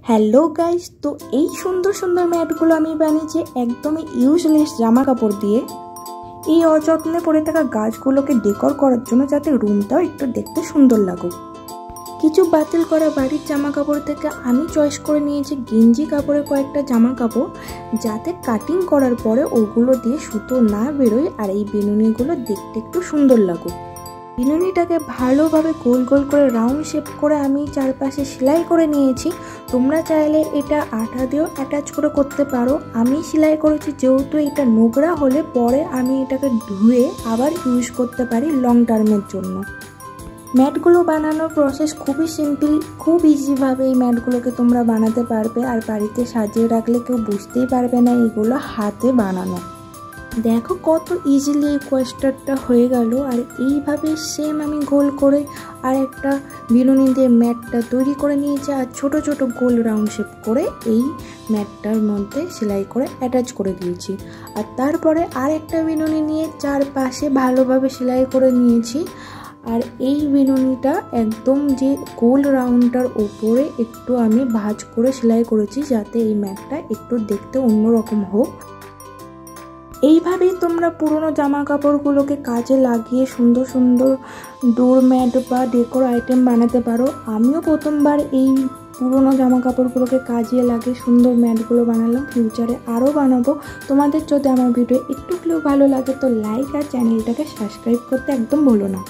Hello guys, তো এই সুন্দর সুন্দর ম্যাটগুলো আমি বানিয়েছি একদমই ইউজলেস জামা কাপড় দিয়ে। এই অযত্নে পড়ে থাকা গাছগুলোকে ডেকোর করার জন্য, যাতে রুমটাও একটু দেখতে সুন্দর লাগুক। কিছু বাতিল করা বাড়ির জামা কাপড় থেকে আমি চয়েস করে নিয়েছি গেঞ্জি কাপড়ের কয়েকটা জামা কাপড়, যাতে কাটিং করার পরে ওগুলো দিয়ে সুতো না বেরোয় আর এই বেনুনিগুলো দেখতে একটু সুন্দর লাগুক। বিনুনিটাকে ভালোভাবে গোল গোল করে রাউন্ড শেপ করে আমি চারপাশে সেলাই করে নিয়েছি। তোমরা চাইলে এটা আঠা দিয়েও অ্যাটাচ করে করতে পারো। আমি সেলাই করেছি যেহেতু এটা নোংরা হলে পরে আমি এটাকে ধুয়ে আবার ইউজ করতে পারি লং টার্মের জন্য। ম্যাটগুলো বানানোর প্রসেস খুবই সিম্পল, খুব ইজিভাবে এই ম্যাটগুলোকে তোমরা বানাতে পারবে। আর বাড়িতে সাজিয়ে রাখলে কেউ বুঝতেই পারবে না এগুলো হাতে বানানো। দেখো কত ইজিলি এই কোয়েস্টারটা হয়ে গেল। আর এইভাবে সেম আমি গোল করে আর একটা বিনুনি দিয়ে ম্যাটটা তৈরি করে নিয়েছি, আর ছোট ছোট গোল রাউন্ড শেপ করে এই ম্যাটটার মধ্যে সেলাই করে অ্যাটাচ করে দিয়েছি। আর তারপরে আর একটা বিনুনি নিয়ে চারপাশে ভালোভাবে সেলাই করে নিয়েছি। আর এই বিনুনিটা একদম যে গোল রাউন্ডটার ওপরে একটু আমি ভাঁজ করে সেলাই করেছি, যাতে এই ম্যাটটা একটু দেখতে অন্যরকম হোক। এইভাবেই তোমরা পুরনো জামা কাপড়গুলোকে কাজে লাগিয়ে সুন্দর সুন্দর ডোরম্যাট বা ডেকোর আইটেম বানাতে পারো। আমিও প্রথমবার এই পুরনো জামা কাপড়গুলোকে কাজে লাগিয়ে সুন্দর ম্যাটগুলো বানালাম, ফিউচারে আরও বানাবো। তোমাদের যদি আমার ভিডিও একটু হলেও ভালো লাগে তো লাইক আর চ্যানেলটাকে সাবস্ক্রাইব করতে একদম ভুলো না।